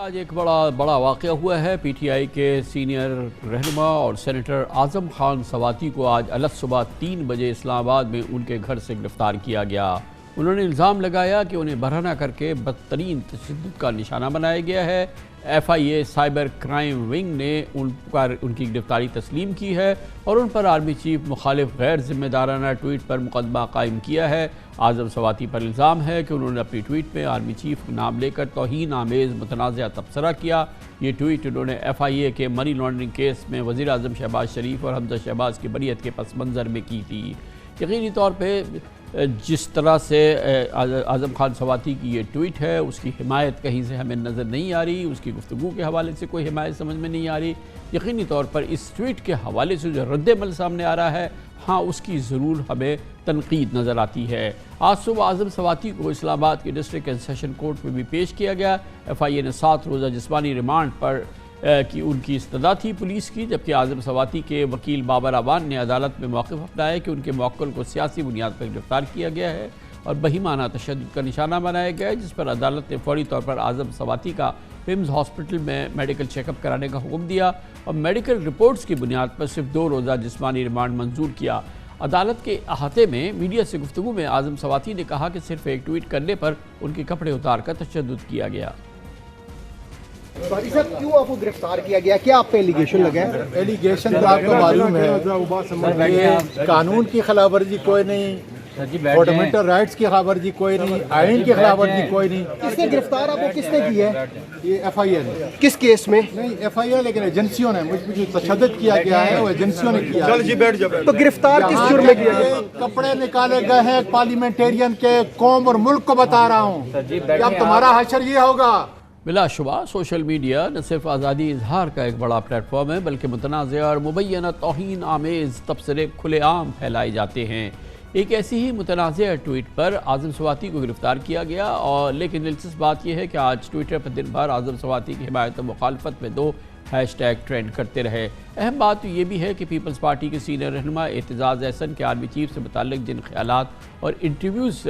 آج ایک بڑا واقعہ ہوا ہے۔ پی ٹی آئی کے سینئر رہنما اور سینیٹر اعظم خان سواتی کو آج الگ صبح 3 بجے اسلام آباد میں ان کے گھر سے گرفتار کیا گیا۔ انہوں نے الزام لگایا کہ انہیں برہنہ کر کے بدترین تشدد کا نشانہ بنایا گیا ہے۔ F I A cyber crime wing نے ان کی گرفتاری تسلیم کی ہے اور ان پر آرمی چیف مخالف غیر ذمہ دارانہ ٹویٹ پر مقدمہ قائم کیا ہے۔ اعظم سواتی پر الزام ہے کہ انہوں نے اپنی ٹویٹ میں آرمی چیف کا نام لے کر توہین آمیز متنازعہ تبصرہ کیا۔ یہ ٹویٹ انہوں نے ایف آئی اے کے منی لانڈرنگ کیس میں وزیر اعظم شہباز شریف اور حمزہ شہباز کی بریت کے پس منظر میں کی تھی۔ یقینی طور پہ جس طرح سے اعظم خان سواتی کی یہ ٹویٹ ہے، اس کی حمایت کہیں سے ہمیں نظر نہیں آ رہی، اس کی گفتگو کے حوالے سے کوئی حمایت سمجھ میں نہیں آ رہی۔ یقینی طور پر اس ٹویٹ کے حوالے سے جو رد عمل سامنے آ رہا ہے، ہاں اس کی ضرور ہمیں تنقید نظر آتی ہے۔ آج صبح اعظم سواتی کو اسلام آباد کے ڈسٹرکٹ اینڈ سیشن کورٹ میں بھی پیش کیا گیا۔ ایف آئی اے نے 7 روزہ جسمانی ریمانڈ پر ان کی استدعا تھی پولیس کی، جبکہ اعظم سواتی کے وکیل بابر اعوان نے عدالت میں موقف اپنایا کہ ان کے موکل کو سیاسی بنیاد پر گرفتار کیا گیا ہے اور بہیمانہ تشدد کا نشانہ بنایا گیا ہے، جس پر عدالت نے فوری طور پر اعظم سواتی کا پمز ہاسپٹل میں میڈیکل چیک اپ کرانے کا حکم دیا اور میڈیکل رپورٹس کی بنیاد پر صرف 2 روزہ جسمانی ریمانڈ منظور کیا۔ عدالت کے احاطے میں میڈیا سے گفتگو میں اعظم سواتی نے کہا کہ صرف ایک ٹویٹ کرنے پر ان کے کپڑے اتار کر تشدد کیا گیا۔ سوری صاحب، کیوں آپ کو گرفتار کیا گیا؟ کیا آپ پہ ایلیگیشن لگا ہے؟ ایلیگیشن تو آپ کو معلوم ہے کہ قانون کی خلاف ورزی کوئی نہیں، فنڈامنٹل رائٹس کی خلاف ورزی کوئی نہیں، آئین کی خلاف ورزی کوئی نہیں۔ کس نے گرفتار آپ کو کس نے کی ہے؟ یہ ایف آئی اے نے۔ کس کیس میں؟ نہیں ایف آئی اے، لیکن ایجنسیوں نے مجھ پہ جو تشدد کیا گیا ہے وہ ایجنسیوں نے کیا۔ تو گرفتار کس جرم میں کیا گیا؟ کپڑے نکالے گئے ہیں پارلیمنٹیرین کے، قوم اور ملک کو بتا رہا ہوں کہ اب تمہارا حشر یہ ہوگا۔ بلا شبہ سوشل میڈیا نہ صرف آزادی اظہار کا ایک بڑا پلیٹ فارم ہے، بلکہ متنازع اور مبینہ توہین آمیز تبصرے کھلے عام پھیلائے جاتے ہیں۔ ایک ایسی ہی متنازع ٹویٹ پر اعظم سواتی کو گرفتار کیا گیا، اور لیکن دلچسپ بات یہ ہے کہ آج ٹویٹر پر دن بھر اعظم سواتی کی حمایت و مخالفت میں 2 ہیش ٹیگ ٹرینڈ کرتے رہے۔ اہم بات تو یہ بھی ہے کہ پیپلز پارٹی کے سینئر رہنما اعتزاز احسن کے آرمی چیف سے متعلق جن خیالات اور انٹرویوز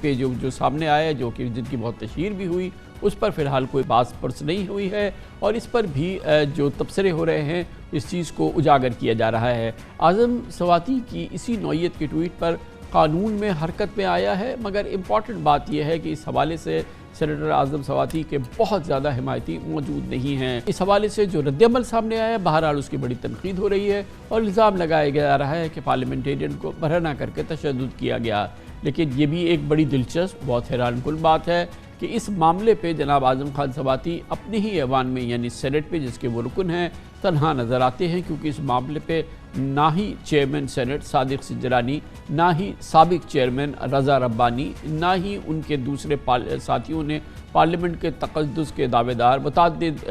پہ جو سامنے آئے، جن کی بہت تشہیر بھی ہوئی، اس پر فی الحال کوئی بات پرس نہیں ہوئی ہے، اور اس پر بھی جو تبصرے ہو رہے ہیں اس چیز کو اجاگر کیا جا رہا ہے۔ اعظم سواتی کی اسی نوعیت کے ٹویٹ پر قانون میں حرکت میں آیا ہے، مگر امپورٹنٹ بات یہ ہے کہ اس حوالے سے سینیٹر اعظم سواتی کے بہت زیادہ حمایتی موجود نہیں ہیں۔ اس حوالے سے جو رد عمل سامنے آیا ہے، بہرحال اس کی بڑی تنقید ہو رہی ہے اور الزام لگایا جا رہا ہے کہ پارلیمنٹیرین کو برہنہ کر کے تشدد کیا گیا۔ لیکن یہ بھی ایک بڑی دلچسپ، بہت حیران کن بات ہے کہ اس معاملے پہ جناب اعظم خان سواتی اپنے ہی ایوان میں یعنی سینٹ پہ، جس کے وہ رکن ہیں، تنہا نظر آتے ہیں، کیونکہ اس معاملے پہ نہ ہی چیئرمین سینٹ صادق سجرانی، نہ ہی سابق چیئرمین رضا ربانی، نہ ہی ان کے دوسرے ساتھیوں نے پارلیمنٹ کے تقدس کے دعوے دار متعدد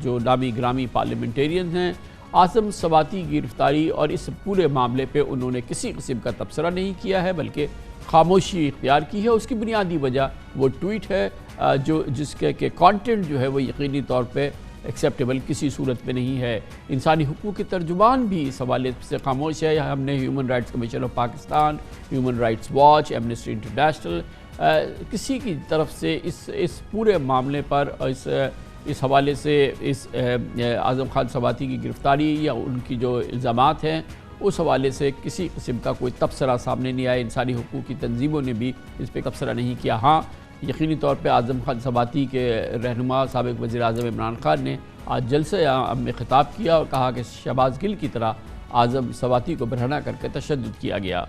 جو نامی گرامی پارلیمنٹیرین ہیں۔ اعظم سواتی کی گرفتاری اور اس پورے معاملے پہ انہوں نے کسی قسم کا تبصرہ نہیں کیا ہے، بلکہ خاموشی اختیار کی ہے۔ اس کی بنیادی وجہ وہ ٹویٹ ہے جس کے کانٹینٹ جو ہے وہ یقینی طور پہ ایکسیپٹیبل کسی صورت میں نہیں ہے۔ انسانی حقوق کے ترجمان بھی اس حوالے سے خاموش ہے۔ ہم نے human rights commission of Pakistan, human rights watch, Amnesty international, کسی کی طرف سے اس پورے معاملے پر اس حوالے سے اس اعظم خان سواتی کی گرفتاری یا ان کی جو الزامات ہیں اس حوالے سے کسی قسم کا کوئی تبصرہ سامنے نہیں آیا۔ انسانی حقوق کی تنظیموں نے بھی اس پہ تبصرہ نہیں کیا۔ ہاں یقینی طور پہ اعظم خان سواتی کے رہنما سابق وزیر اعظم عمران خان نے آج جلسہ عام میں خطاب کیا اور کہا کہ شہباز گل کی طرح اعظم سواتی کو برہنہ کر کے تشدد کیا گیا۔